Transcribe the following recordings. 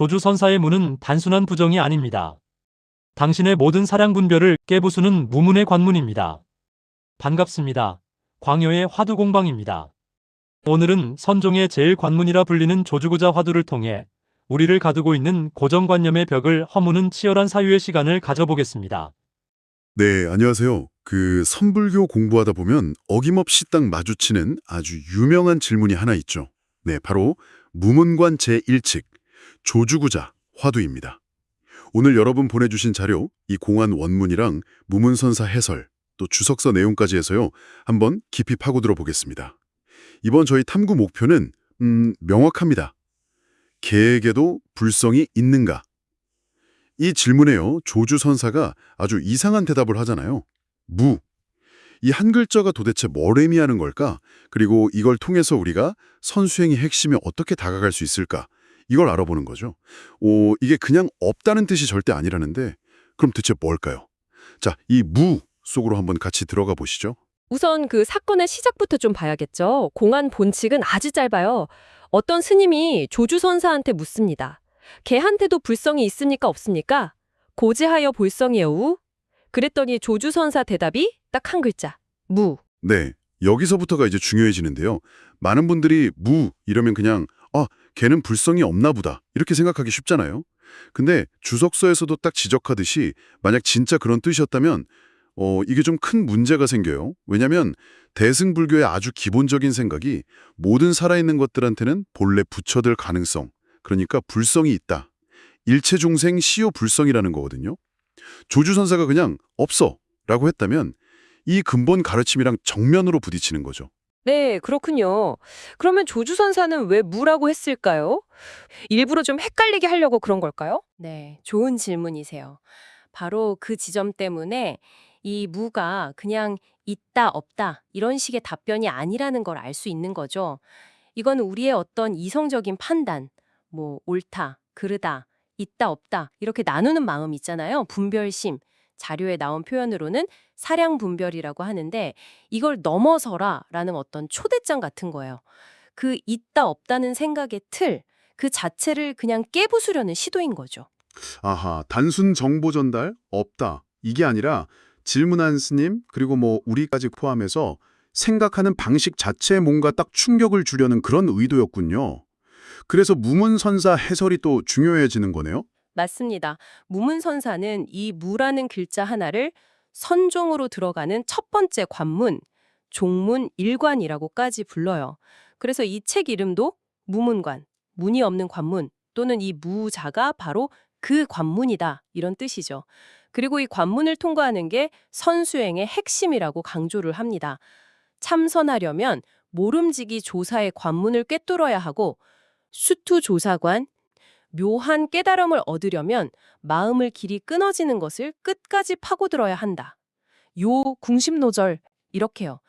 조주선사의 무는 단순한 부정이 아닙니다. 당신의 모든 사량 분별을 깨부수는 무문의 관문입니다. 반갑습니다. 광요의 화두공방입니다. 오늘은 선종의 제일 관문이라 불리는 조주구자 화두를 통해 우리를 가두고 있는 고정관념의 벽을 허무는 치열한 사유의 시간을 가져보겠습니다. 네, 안녕하세요. 선불교 공부하다 보면 어김없이 딱 마주치는 아주 유명한 질문이 하나 있죠. 네, 바로 무문관 제1칙, 조주구자 화두입니다. 오늘 여러분 보내주신 자료, 이 공안 원문이랑 무문선사 해설, 또 주석서 내용까지 해서요. 한번 깊이 파고들어 보겠습니다. 이번 저희 탐구 목표는 명확합니다. 개에게도 불성이 있는가? 이 질문에요. 조주선사가 아주 이상한 대답을 하잖아요. 무. 이 한 글자가 도대체 뭘 의미하는 걸까? 그리고 이걸 통해서 우리가 선수행의 핵심에 어떻게 다가갈 수 있을까? 이걸 알아보는 거죠. 이게 그냥 없다는 뜻이 절대 아니라는데 그럼 대체 뭘까요? 자, 이 무 속으로 한번 같이 들어가 보시죠. 우선 그 사건의 시작부터 좀 봐야겠죠. 공안 본칙은 아주 짧아요. 어떤 스님이 조주선사한테 묻습니다. 걔한테도 불성이 있습니까 없습니까? 고지하여 볼성이여우? 그랬더니 조주선사 대답이 딱 한 글자. 무. 네, 여기서부터가 이제 중요해지는데요. 많은 분들이 무 이러면 그냥 걔는 불성이 없나 보다 이렇게 생각하기 쉽잖아요. 근데 주석서에서도 딱 지적하듯이 만약 진짜 그런 뜻이었다면 이게 좀 큰 문제가 생겨요. 왜냐하면 대승불교의 아주 기본적인 생각이 모든 살아있는 것들한테는 본래 부처될 가능성, 그러니까 불성이 있다. 일체중생 시요 불성이라는 거거든요. 조주선사가 그냥 없어 라고 했다면 이 근본 가르침이랑 정면으로 부딪히는 거죠. 네, 그렇군요. 그러면 조주선사는 왜 무라고 했을까요? 일부러 좀 헷갈리게 하려고 그런 걸까요? 네, 좋은 질문이세요. 바로 그 지점 때문에 이 무가 그냥 있다, 없다 이런 식의 답변이 아니라는 걸 알 수 있는 거죠. 이건 우리의 어떤 이성적인 판단, 뭐 옳다, 그르다, 있다, 없다 이렇게 나누는 마음 있잖아요. 분별심. 자료에 나온 표현으로는 사량 분별이라고 하는데 이걸 넘어서라라는 어떤 초대장 같은 거예요. 그 있다, 없다는 생각의 틀, 그 자체를 그냥 깨부수려는 시도인 거죠. 아하, 단순 정보 전달 없다. 이게 아니라 질문한 스님 그리고 우리까지 포함해서 생각하는 방식 자체에 뭔가 딱 충격을 주려는 그런 의도였군요. 그래서 무문선사 해설이 또 중요해지는 거네요. 맞습니다. 무문선사는 이 무라는 글자 하나를 선종으로 들어가는 첫 번째 관문, 종문 일관이라고까지 불러요. 그래서 이 책 이름도 무문관, 문이 없는 관문 또는 이 무자가 바로 그 관문이다 이런 뜻이죠. 그리고 이 관문을 통과하는 게 선수행의 핵심이라고 강조를 합니다. 참선하려면 모름지기 조사의 관문을 꿰뚫어야 하고 수투조사관, 묘한 깨달음을 얻으려면 마음을 길이 끊어지는 것을 끝까지 파고들어야 한다. 요 궁심노절 이렇게요.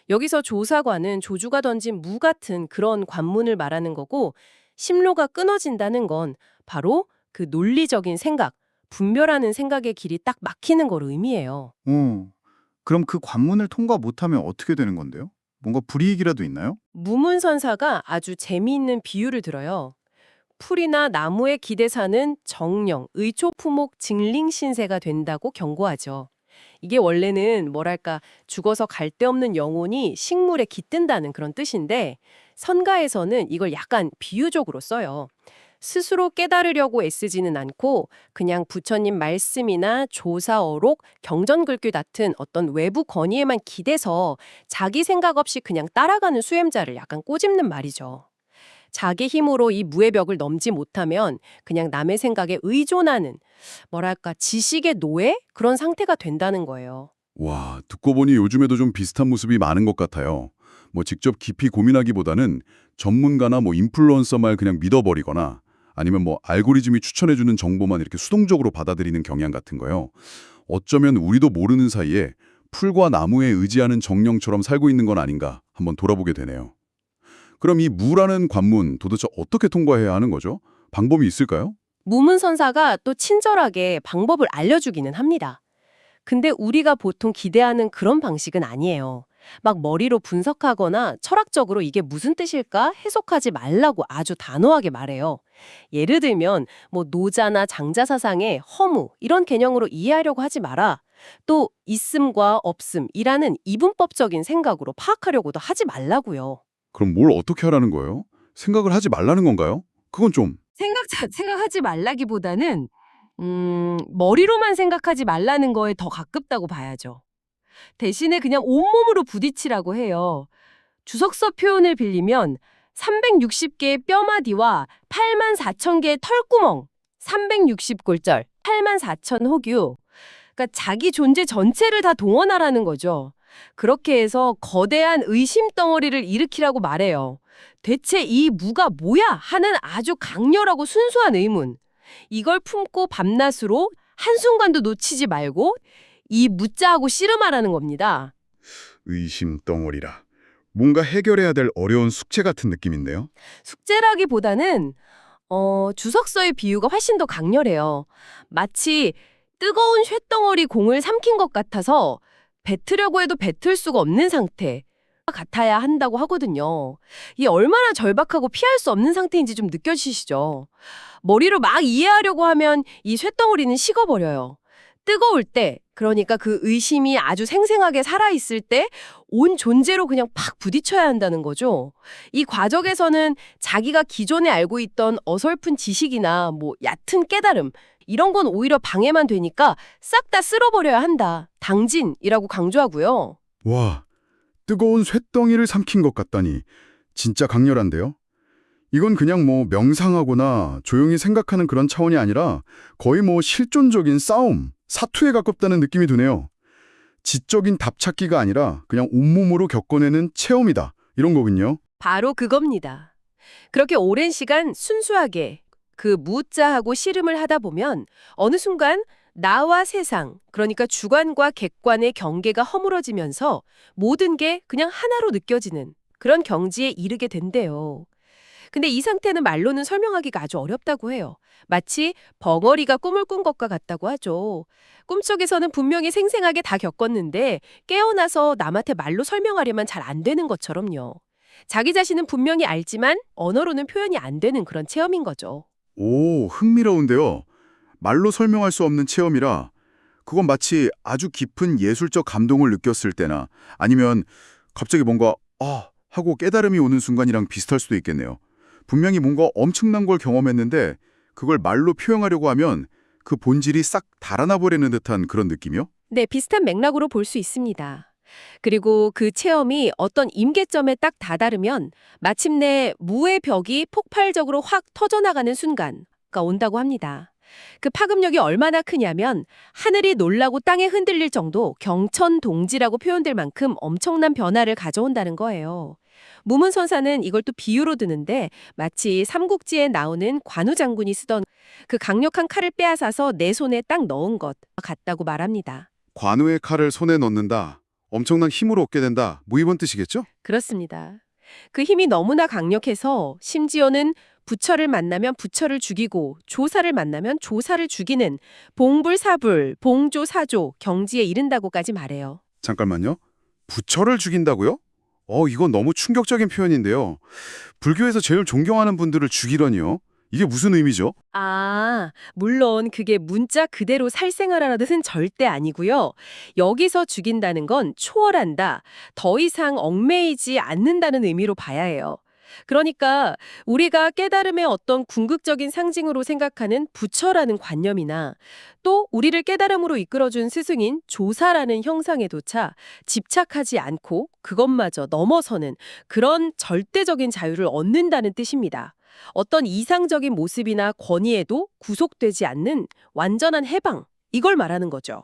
여기서 조사관은 조주가 던진 무 같은 그런 관문을 말하는 거고 심로가 끊어진다는 건 바로 그 논리적인 생각, 분별하는 생각의 길이 딱 막히는 걸 의미해요. 그럼 그 관문을 통과 못하면 어떻게 되는 건데요? 뭔가 불이익이라도 있나요? 무문선사가 아주 재미있는 비유를 들어요. 풀이나 나무에 기대 사는 정령, 의초푸목 직링신세가 된다고 경고하죠. 이게 원래는 뭐랄까 죽어서 갈 데 없는 영혼이 식물에 깃든다는 그런 뜻인데 선가에서는 이걸 약간 비유적으로 써요. 스스로 깨달으려고 애쓰지는 않고 그냥 부처님 말씀이나 조사어록, 경전글귀 같은 어떤 외부 권위에만 기대서 자기 생각 없이 그냥 따라가는 수행자를 약간 꼬집는 말이죠. 자기 힘으로 이 무의 벽을 넘지 못하면 그냥 남의 생각에 의존하는 뭐랄까 지식의 노예? 그런 상태가 된다는 거예요. 와, 듣고 보니 요즘에도 좀 비슷한 모습이 많은 것 같아요. 직접 깊이 고민하기보다는 전문가나 인플루언서 말 그냥 믿어버리거나 아니면 알고리즘이 추천해주는 정보만 이렇게 수동적으로 받아들이는 경향 같은 거요. 어쩌면 우리도 모르는 사이에 풀과 나무에 의지하는 정령처럼 살고 있는 건 아닌가 한번 돌아보게 되네요. 그럼 이 무라는 관문 도대체 어떻게 통과해야 하는 거죠? 방법이 있을까요? 무문선사가 또 친절하게 방법을 알려주기는 합니다. 근데 우리가 보통 기대하는 그런 방식은 아니에요. 막 머리로 분석하거나 철학적으로 이게 무슨 뜻일까 해석하지 말라고 아주 단호하게 말해요. 예를 들면 뭐 노자나 장자 사상의 허무 이런 개념으로 이해하려고 하지 마라. 또 있음과 없음이라는 이분법적인 생각으로 파악하려고도 하지 말라고요. 그럼 뭘 어떻게 하라는 거예요? 생각을 하지 말라는 건가요? 그건 좀... 생각 자체가 하지 말라기보다는 머리로만 생각하지 말라는 거에 더 가깝다고 봐야죠. 대신에 그냥 온몸으로 부딪히라고 해요. 주석서 표현을 빌리면 360개의 뼈마디와 8만 4천 개의 털구멍, 360골절, 8만 4천 호규. 그러니까 자기 존재 전체를 다 동원하라는 거죠. 그렇게 해서 거대한 의심 덩어리를 일으키라고 말해요. 대체 이 무가 뭐야? 하는 아주 강렬하고 순수한 의문. 이걸 품고 밤낮으로 한순간도 놓치지 말고 이 무자하고 씨름하라는 겁니다. 의심 덩어리라. 뭔가 해결해야 될 어려운 숙제 같은 느낌인데요. 숙제라기보다는 주석서의 비유가 훨씬 더 강렬해요. 마치 뜨거운 쇳덩어리 공을 삼킨 것 같아서 뱉으려고 해도 뱉을 수가 없는 상태 같아야 한다고 하거든요. 이게 얼마나 절박하고 피할 수 없는 상태인지 좀 느껴지시죠? 머리로 막 이해하려고 하면 이 쇳덩어리는 식어버려요. 뜨거울 때, 그러니까 그 의심이 아주 생생하게 살아있을 때 온 존재로 그냥 팍 부딪혀야 한다는 거죠. 이 과정에서는 자기가 기존에 알고 있던 어설픈 지식이나 뭐 얕은 깨달음 이런 건 오히려 방해만 되니까 싹 다 쓸어버려야 한다. 당진이라고 강조하고요. 와, 뜨거운 쇳덩이를 삼킨 것 같다니 진짜 강렬한데요? 이건 그냥 뭐 명상하거나 조용히 생각하는 그런 차원이 아니라 거의 뭐 실존적인 싸움, 사투에 가깝다는 느낌이 드네요. 지적인 답 찾기가 아니라 그냥 온몸으로 겪어내는 체험이다. 이런 거군요. 바로 그겁니다. 그렇게 오랜 시간 순수하게 그 무자하고 씨름을 하다 보면 어느 순간 나와 세상, 그러니까 주관과 객관의 경계가 허물어지면서 모든 게 그냥 하나로 느껴지는 그런 경지에 이르게 된대요. 근데 이 상태는 말로는 설명하기가 아주 어렵다고 해요. 마치 벙어리가 꿈을 꾼 것과 같다고 하죠. 꿈속에서는 분명히 생생하게 다 겪었는데 깨어나서 남한테 말로 설명하려면 잘 안 되는 것처럼요. 자기 자신은 분명히 알지만 언어로는 표현이 안 되는 그런 체험인 거죠. 오, 흥미로운데요. 말로 설명할 수 없는 체험이라 그건 마치 아주 깊은 예술적 감동을 느꼈을 때나 아니면 갑자기 뭔가 하고 깨달음이 오는 순간이랑 비슷할 수도 있겠네요. 분명히 뭔가 엄청난 걸 경험했는데 그걸 말로 표현하려고 하면 그 본질이 싹 달아나 버리는 듯한 그런 느낌이요? 네, 비슷한 맥락으로 볼 수 있습니다. 그리고 그 체험이 어떤 임계점에 딱 다다르면 마침내 무의 벽이 폭발적으로 확 터져나가는 순간가 온다고 합니다. 그 파급력이 얼마나 크냐면 하늘이 놀라고 땅에 흔들릴 정도 경천동지라고 표현될 만큼 엄청난 변화를 가져온다는 거예요. 무문선사는 이걸 또 비유로 드는데 마치 삼국지에 나오는 관우 장군이 쓰던 그 강력한 칼을 빼앗아서 내 손에 딱 넣은 것 같다고 말합니다. 관우의 칼을 손에 넣는다. 엄청난 힘으로 얻게 된다. 뭐 이번 뜻이겠죠? 그렇습니다. 그 힘이 너무나 강력해서 심지어는 부처를 만나면 부처를 죽이고 조사를 만나면 조사를 죽이는 봉불사불, 봉조사조 경지에 이른다고까지 말해요. 잠깐만요. 부처를 죽인다고요? 이건 너무 충격적인 표현인데요. 불교에서 제일 존경하는 분들을 죽이려니요? 이게 무슨 의미죠? 물론 그게 문자 그대로 살생하라는 뜻은 절대 아니고요. 여기서 죽인다는 건 초월한다, 더 이상 얽매이지 않는다는 의미로 봐야 해요. 그러니까 우리가 깨달음의 어떤 궁극적인 상징으로 생각하는 부처라는 관념이나 또 우리를 깨달음으로 이끌어준 스승인 조사라는 형상에조차 집착하지 않고 그것마저 넘어서는 그런 절대적인 자유를 얻는다는 뜻입니다. 어떤 이상적인 모습이나 권위에도 구속되지 않는 완전한 해방, 이걸 말하는 거죠.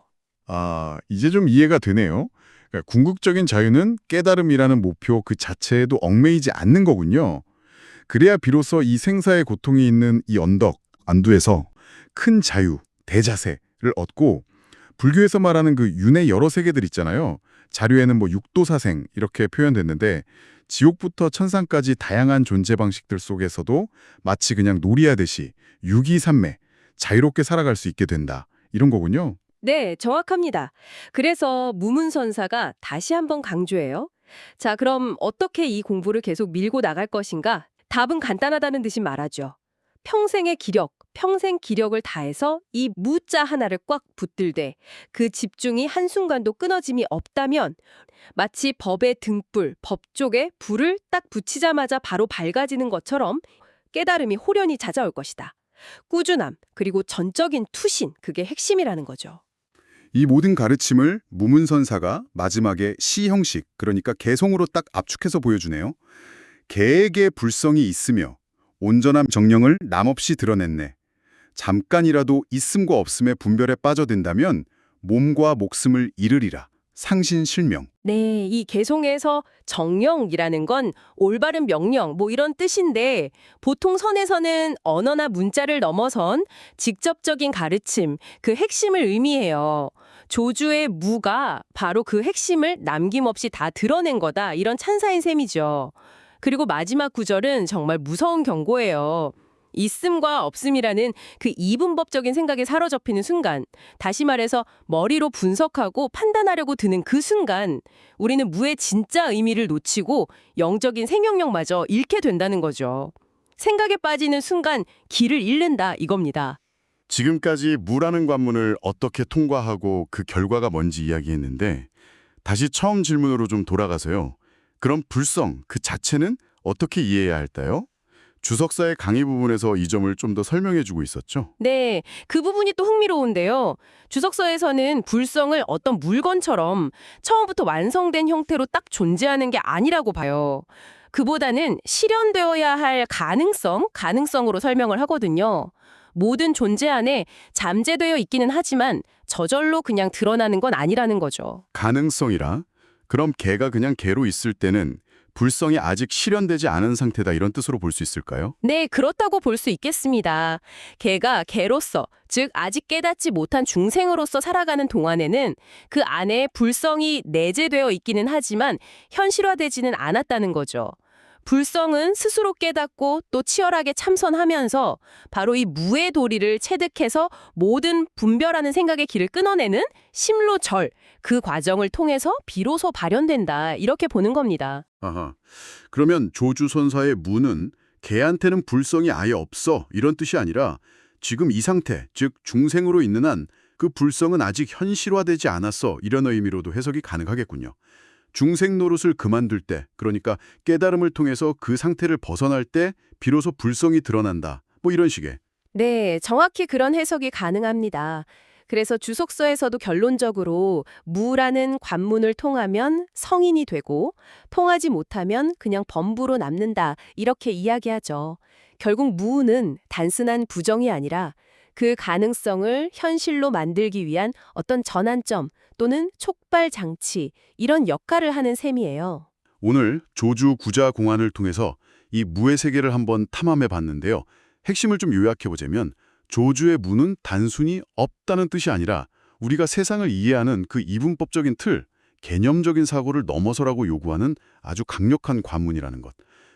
이제 좀 이해가 되네요. 그러니까 궁극적인 자유는 깨달음이라는 목표 그 자체에도 얽매이지 않는 거군요. 그래야 비로소 이 생사의 고통이 있는 이 언덕, 안두에서 큰 자유, 대자세를 얻고 불교에서 말하는 그 윤의 여러 세계들 있잖아요. 자료에는 뭐 육도사생 이렇게 표현됐는데 지옥부터 천상까지 다양한 존재 방식들 속에서도 마치 그냥 놀이하듯이 유기산매, 자유롭게 살아갈 수 있게 된다. 이런 거군요. 네, 정확합니다. 그래서 무문선사가 다시 한번 강조해요. 자, 그럼 어떻게 이 공부를 계속 밀고 나갈 것인가? 답은 간단하다는 듯이 말하죠. 평생의 기력, 평생 기력을 다해서 이 무자 하나를 꽉 붙들되 그 집중이 한순간도 끊어짐이 없다면 마치 법의 등불, 법쪽에 불을 딱 붙이자마자 바로 밝아지는 것처럼 깨달음이 호련히 찾아올 것이다. 꾸준함, 그리고 전적인 투신, 그게 핵심이라는 거죠. 이 모든 가르침을 무문선사가 마지막에 시 형식, 그러니까 개성으로 딱 압축해서 보여주네요. 개에게 불성이 있으며 온전한 정령을 남없이 드러냈네. 잠깐이라도 있음과 없음의 분별에 빠져든다면 몸과 목숨을 잃으리라. 상신실명. 네, 이 개송에서 정령이라는 건 올바른 명령 뭐 이런 뜻인데 보통 선에서는 언어나 문자를 넘어선 직접적인 가르침, 그 핵심을 의미해요. 조주의 무가 바로 그 핵심을 남김없이 다 드러낸 거다. 이런 찬사인 셈이죠. 그리고 마지막 구절은 정말 무서운 경고예요. 있음과 없음이라는 그 이분법적인 생각에 사로잡히는 순간, 다시 말해서 머리로 분석하고 판단하려고 드는 그 순간 우리는 무의 진짜 의미를 놓치고 영적인 생명력마저 잃게 된다는 거죠. 생각에 빠지는 순간 길을 잃는다 이겁니다. 지금까지 무라는 관문을 어떻게 통과하고 그 결과가 뭔지 이야기했는데 다시 처음 질문으로 좀 돌아가서요. 그럼 불성 그 자체는 어떻게 이해해야 할까요? 주석사의 강의 부분에서 이 점을 좀 더 설명해주고 있었죠. 네, 그 부분이 또 흥미로운데요. 주석서에서는 불성을 어떤 물건처럼 처음부터 완성된 형태로 딱 존재하는 게 아니라고 봐요. 그보다는 실현되어야 할 가능성으로 설명을 하거든요. 모든 존재 안에 잠재되어 있기는 하지만 저절로 그냥 드러나는 건 아니라는 거죠. 가능성이라? 그럼 개가 그냥 개로 있을 때는 불성이 아직 실현되지 않은 상태다 이런 뜻으로 볼 수 있을까요? 네, 그렇다고 볼 수 있겠습니다. 개가 개로서, 즉 아직 깨닫지 못한 중생으로서 살아가는 동안에는 그 안에 불성이 내재되어 있기는 하지만 현실화되지는 않았다는 거죠. 불성은 스스로 깨닫고 또 치열하게 참선하면서 바로 이 무의 도리를 체득해서 모든 분별하는 생각의 길을 끊어내는 심로절, 그 과정을 통해서 비로소 발현된다 이렇게 보는 겁니다. 아하. 그러면 조주선사의 무는 개한테는 불성이 아예 없어 이런 뜻이 아니라 지금 이 상태, 즉 중생으로 있는 한 그 불성은 아직 현실화되지 않았어 이런 의미로도 해석이 가능하겠군요. 중생 노릇을 그만둘 때, 그러니까 깨달음을 통해서 그 상태를 벗어날 때 비로소 불성이 드러난다. 뭐 이런 식의. 네, 정확히 그런 해석이 가능합니다. 그래서 주석서에서도 결론적으로 무라는 관문을 통하면 성인이 되고 통하지 못하면 그냥 범부로 남는다 이렇게 이야기하죠. 결국 무는 단순한 부정이 아니라 그 가능성을 현실로 만들기 위한 어떤 전환점 또는 촉발 장치 이런 역할을 하는 셈이에요. 오늘 조주 구자 공안을 통해서 이 무의 세계를 한번 탐험해 봤는데요. 핵심을 좀 요약해보자면 조주의 무는 단순히 없다는 뜻이 아니라 우리가 세상을 이해하는 그 이분법적인 틀, 개념적인 사고를 넘어서라고 요구하는 아주 강력한 관문이라는 것.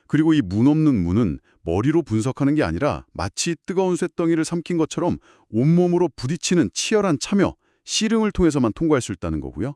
그리고 이 문 없는 무는 머리로 분석하는 게 아니라 마치 뜨거운 쇳덩이를 삼킨 것처럼 온몸으로 부딪히는 치열한 참여, 씨름을 통해서만 통과할 수 있다는 거고요.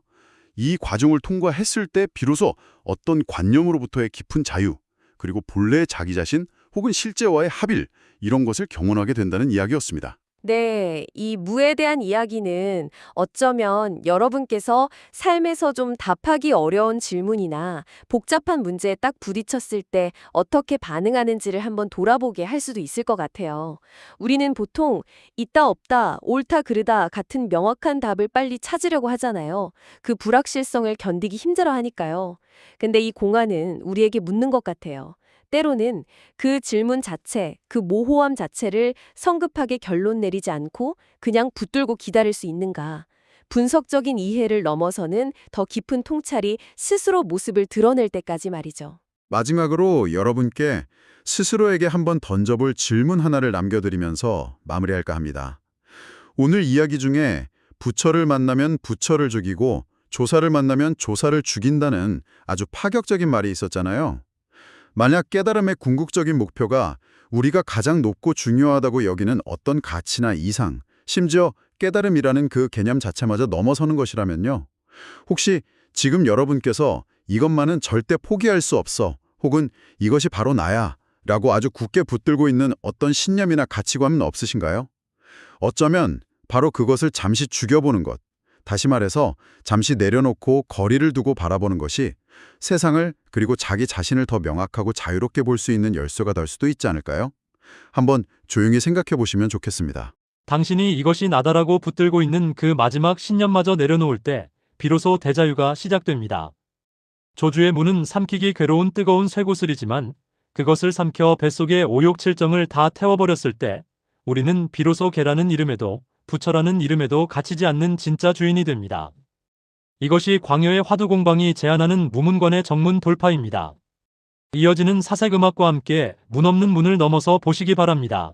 이 과정을 통과했을 때 비로소 어떤 관념으로부터의 깊은 자유, 그리고 본래의 자기 자신 혹은 실제와의 합일, 이런 것을 경험하게 된다는 이야기였습니다. 네, 이 무에 대한 이야기는 어쩌면 여러분께서 삶에서 좀 답하기 어려운 질문이나 복잡한 문제에 딱 부딪혔을 때 어떻게 반응하는지를 한번 돌아보게 할 수도 있을 것 같아요. 우리는 보통 있다 없다, 옳다 그르다 같은 명확한 답을 빨리 찾으려고 하잖아요. 그 불확실성을 견디기 힘들어하니까요. 근데 이 공안은 우리에게 묻는 것 같아요. 때로는 그 질문 자체, 그 모호함 자체를 성급하게 결론 내리지 않고 그냥 붙들고 기다릴 수 있는가. 분석적인 이해를 넘어서는 더 깊은 통찰이 스스로 모습을 드러낼 때까지 말이죠. 마지막으로 여러분께 스스로에게 한번 던져볼 질문 하나를 남겨드리면서 마무리할까 합니다. 오늘 이야기 중에 부처를 만나면 부처를 죽이고 조사를 만나면 조사를 죽인다는 아주 파격적인 말이 있었잖아요. 만약 깨달음의 궁극적인 목표가 우리가 가장 높고 중요하다고 여기는 어떤 가치나 이상, 심지어 깨달음이라는 그 개념 자체마저 넘어서는 것이라면요. 혹시 지금 여러분께서 이것만은 절대 포기할 수 없어, 혹은 이것이 바로 나야 라고 아주 굳게 붙들고 있는 어떤 신념이나 가치관은 없으신가요? 어쩌면 바로 그것을 잠시 죽여보는 것, 다시 말해서 잠시 내려놓고 거리를 두고 바라보는 것이 세상을 그리고 자기 자신을 더 명확하고 자유롭게 볼 수 있는 열쇠가 될 수도 있지 않을까요? 한번 조용히 생각해 보시면 좋겠습니다. 당신이 이것이 나다라고 붙들고 있는 그 마지막 신념마저 내려놓을 때 비로소 대자유가 시작됩니다. 조주의 무는 삼키기 괴로운 뜨거운 쇠구슬이지만 그것을 삼켜 뱃속의 오욕칠정을 다 태워버렸을 때 우리는 비로소 개라는 이름에도 부처라는 이름에도 갇히지 않는 진짜 주인이 됩니다. 이것이 광야의 화두공방이 제안하는 무문관의 정문 돌파입니다. 이어지는 사색 음악과 함께 문 없는 문을 넘어서 보시기 바랍니다.